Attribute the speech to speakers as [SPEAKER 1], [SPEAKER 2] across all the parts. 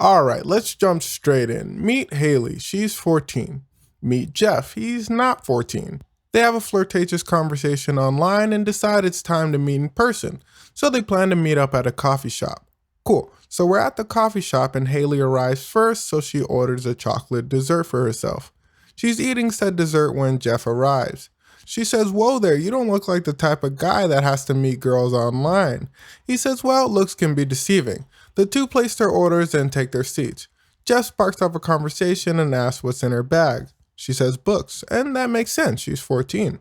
[SPEAKER 1] Alright, let's jump straight in. Meet Haley, she's 14. Meet Jeff, he's not 14. They have a flirtatious conversation online and decide it's time to meet in person, so they plan to meet up at a coffee shop. Cool, so we're at the coffee shop and Haley arrives first, so she orders a chocolate dessert for herself. She's eating said dessert when Jeff arrives. She says, "Whoa there, you don't look like the type of guy that has to meet girls online." He says, "Well, looks can be deceiving." The two place their orders and take their seats. Jeff sparks up a conversation and asks what's in her bag. She says books, and that makes sense, she's 14.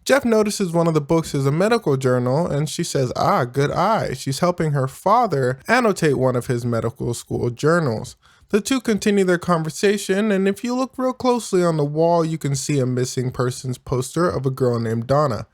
[SPEAKER 1] Jeff notices one of the books is a medical journal, and she says, good eye. She's helping her father annotate one of his medical school journals. The two continue their conversation, and if you look real closely on the wall, you can see a missing persons poster of a girl named Donna.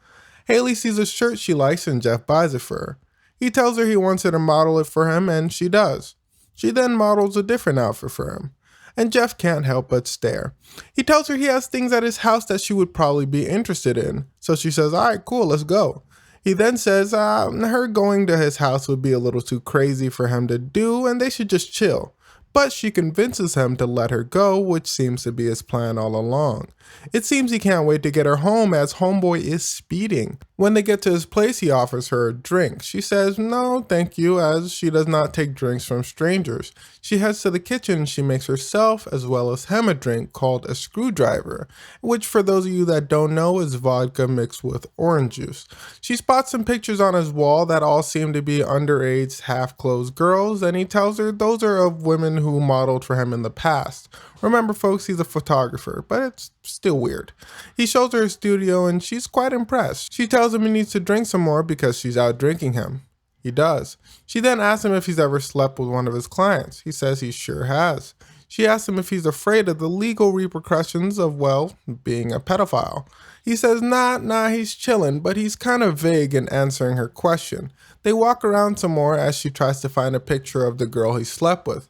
[SPEAKER 1] Haley sees a shirt she likes and Jeff buys it for her. He tells her he wants her to model it for him, and she does. She then models a different outfit for him, and Jeff can't help but stare. He tells her he has things at his house that she would probably be interested in, so she says, "Alright, cool, let's go." He then says her going to his house would be a little too crazy for him to do, and they should just chill. But she convinces him to let her go, which seems to be his plan all along. It seems he can't wait to get her home as homeboy is speeding. When they get to his place, he offers her a drink. She says no, thank you, as she does not take drinks from strangers. She heads to the kitchen and she makes herself as well as him a drink called a screwdriver, which for those of you that don't know is vodka mixed with orange juice. She spots some pictures on his wall that all seem to be underage, half-clothed girls, and he tells her those are of women who modeled for him in the past. Remember folks, he's a photographer, but it's still weird. He shows her his studio and she's quite impressed. She tells him he needs to drink some more because she's out drinking him. He does. She then asks him if he's ever slept with one of his clients. He says he sure has. She asks him if he's afraid of the legal repercussions of, well, being a pedophile. He says nah, he's chilling, but he's kind of vague in answering her question. They walk around some more as she tries to find a picture of the girl he slept with.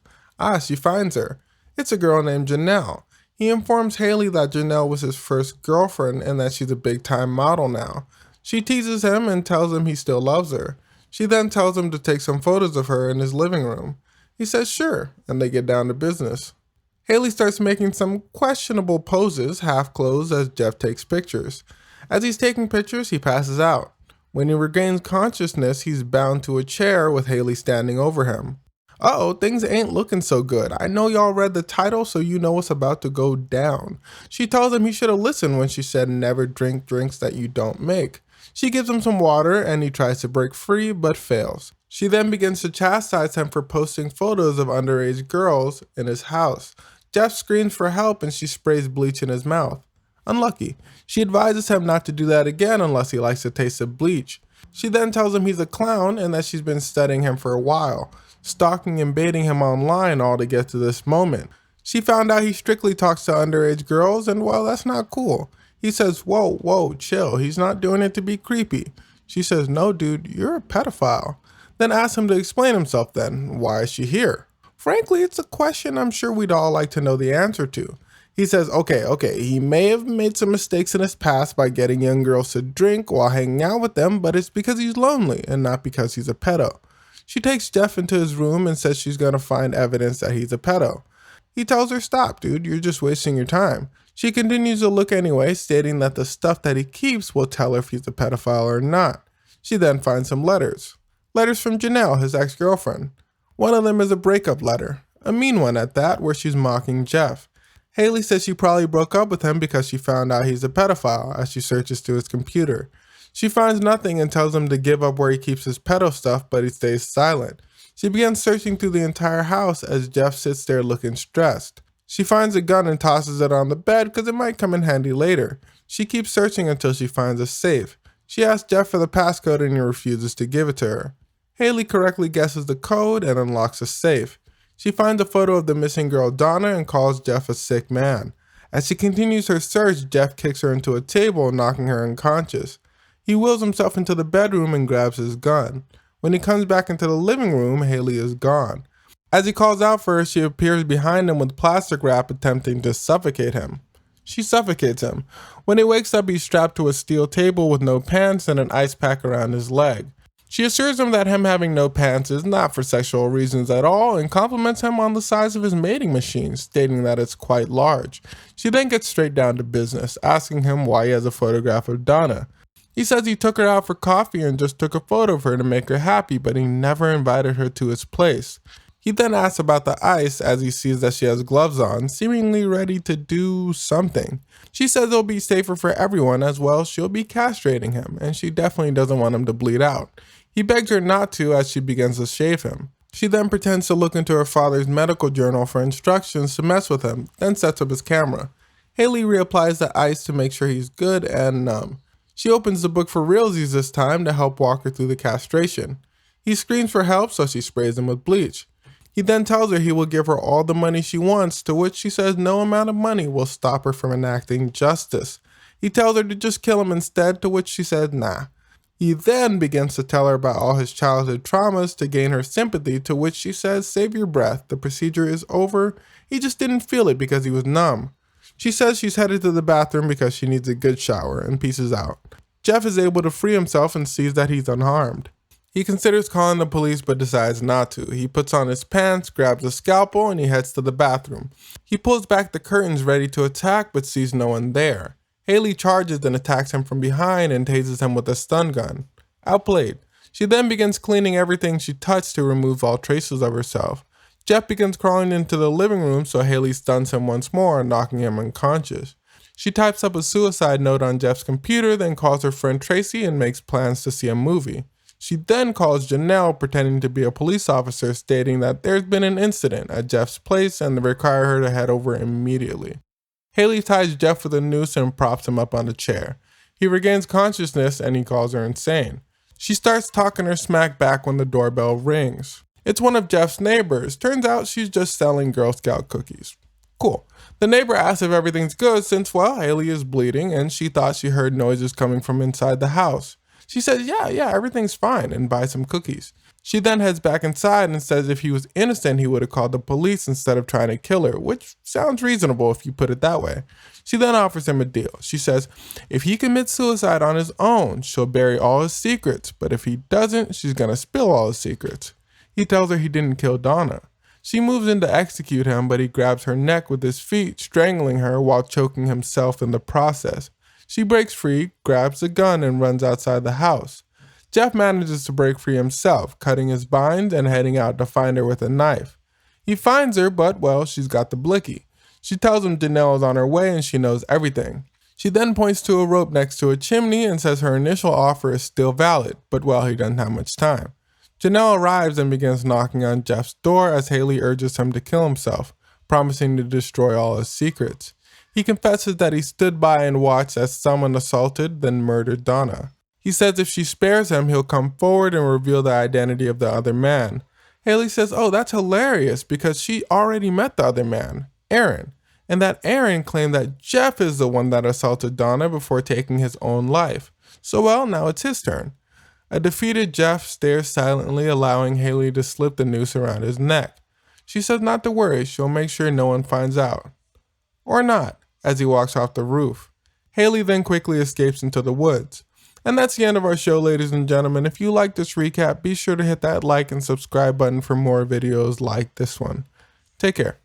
[SPEAKER 1] She finds her. It's a girl named Janelle. He informs Haley that Janelle was his first girlfriend and that she's a big-time model now. She teases him and tells him he still loves her. She then tells him to take some photos of her in his living room. He says sure, and they get down to business. Haley starts making some questionable poses, half-clothed, as Jeff takes pictures. As he's taking pictures, he passes out. When he regains consciousness, he's bound to a chair with Haley standing over him. Uh-oh, things ain't looking so good. I know y'all read the title, so you know what's about to go down. She tells him he should have listened when she said never drink drinks that you don't make. She gives him some water and he tries to break free but fails. She then begins to chastise him for posting photos of underage girls in his house. Jeff screams for help and she sprays bleach in his mouth. Unlucky. She advises him not to do that again unless he likes the taste of bleach. She then tells him he's a clown and that she's been studying him for a while, stalking and baiting him online all to get to this moment. She found out he strictly talks to underage girls and well, that's not cool. He says, whoa, chill. He's not doing it to be creepy. She says, no dude, you're a pedophile. Then asks him to explain himself then. Why is she here? Frankly, it's a question I'm sure we'd all like to know the answer to. He says, okay, he may have made some mistakes in his past by getting young girls to drink while hanging out with them, but it's because he's lonely and not because he's a pedo. She takes Jeff into his room and says she's going to find evidence that he's a pedo. He tells her, stop, dude, you're just wasting your time. She continues to look anyway, stating that the stuff that he keeps will tell her if he's a pedophile or not. She then finds some letters. Letters from Janelle, his ex-girlfriend. One of them is a breakup letter, a mean one at that, where she's mocking Jeff. Haley says she probably broke up with him because she found out he's a pedophile as she searches through his computer. She finds nothing and tells him to give up where he keeps his pedo stuff, but he stays silent. She begins searching through the entire house as Jeff sits there looking stressed. She finds a gun and tosses it on the bed because it might come in handy later. She keeps searching until she finds a safe. She asks Jeff for the passcode and he refuses to give it to her. Haley correctly guesses the code and unlocks a safe. She finds a photo of the missing girl Donna and calls Jeff a sick man. As she continues her search, Jeff kicks her into a table, knocking her unconscious. He wheels himself into the bedroom and grabs his gun. When he comes back into the living room, Haley is gone. As he calls out for her, she appears behind him with plastic wrap attempting to suffocate him. She suffocates him. When he wakes up, he's strapped to a steel table with no pants and an ice pack around his leg. She assures him that him having no pants is not for sexual reasons at all and compliments him on the size of his mating machine, stating that it's quite large. She then gets straight down to business, asking him why he has a photograph of Donna. He says he took her out for coffee and just took a photo of her to make her happy, but he never invited her to his place. He then asks about the ice as he sees that she has gloves on, seemingly ready to do something. She says it'll be safer for everyone as well. She'll be castrating him, and she definitely doesn't want him to bleed out. He begs her not to as she begins to shave him. She then pretends to look into her father's medical journal for instructions to mess with him, then sets up his camera. Haley reapplies the ice to make sure he's good and numb. She opens the book for realsies this time to help walk her through the castration. He screams for help, so she sprays him with bleach. He then tells her he will give her all the money she wants, to which she says no amount of money will stop her from enacting justice. He tells her to just kill him instead, to which she says nah. He then begins to tell her about all his childhood traumas to gain her sympathy, to which she says save your breath, the procedure is over, he just didn't feel it because he was numb. She says she's headed to the bathroom because she needs a good shower and peaces out. Jeff is able to free himself and sees that he's unharmed. He considers calling the police but decides not to. He puts on his pants, grabs a scalpel, and he heads to the bathroom. He pulls back the curtains ready to attack but sees no one there. Haley charges and attacks him from behind and tases him with a stun gun. Outplayed. She then begins cleaning everything she touched to remove all traces of herself. Jeff begins crawling into the living room, so Haley stuns him once more, knocking him unconscious. She types up a suicide note on Jeff's computer, then calls her friend Tracy and makes plans to see a movie. She then calls Janelle, pretending to be a police officer, stating that there's been an incident at Jeff's place and they require her to head over immediately. Haley ties Jeff with a noose and props him up on a chair. He regains consciousness and he calls her insane. She starts talking her smack back when the doorbell rings. It's one of Jeff's neighbors. Turns out she's just selling Girl Scout cookies. Cool. The neighbor asks if everything's good since, well, Haley is bleeding and she thought she heard noises coming from inside the house. She says, yeah, everything's fine, and buys some cookies. She then heads back inside and says if he was innocent, he would have called the police instead of trying to kill her, which sounds reasonable if you put it that way. She then offers him a deal. She says if he commits suicide on his own, she'll bury all his secrets, but if he doesn't, she's going to spill all his secrets. He tells her he didn't kill Donna. She moves in to execute him, but he grabs her neck with his feet, strangling her while choking himself in the process. She breaks free, grabs a gun, and runs outside the house. Jeff manages to break free himself, cutting his binds and heading out to find her with a knife. He finds her, but, well, she's got the blicky. She tells him Janelle is on her way and she knows everything. She then points to a rope next to a chimney and says her initial offer is still valid, but, well, he doesn't have much time. Janelle arrives and begins knocking on Jeff's door as Haley urges him to kill himself, promising to destroy all his secrets. He confesses that he stood by and watched as someone assaulted, then murdered Donna. He says if she spares him, he'll come forward and reveal the identity of the other man. Haley says, oh, that's hilarious because she already met the other man, Aaron, and that Aaron claimed that Jeff is the one that assaulted Donna before taking his own life. So, well, now it's his turn. A defeated Jeff stares silently, allowing Haley to slip the noose around his neck. She says not to worry, she'll make sure no one finds out. Or not, as he walks off the roof. Haley then quickly escapes into the woods. And that's the end of our show, ladies and gentlemen. If you like this recap, be sure to hit that like and subscribe button for more videos like this one. Take care.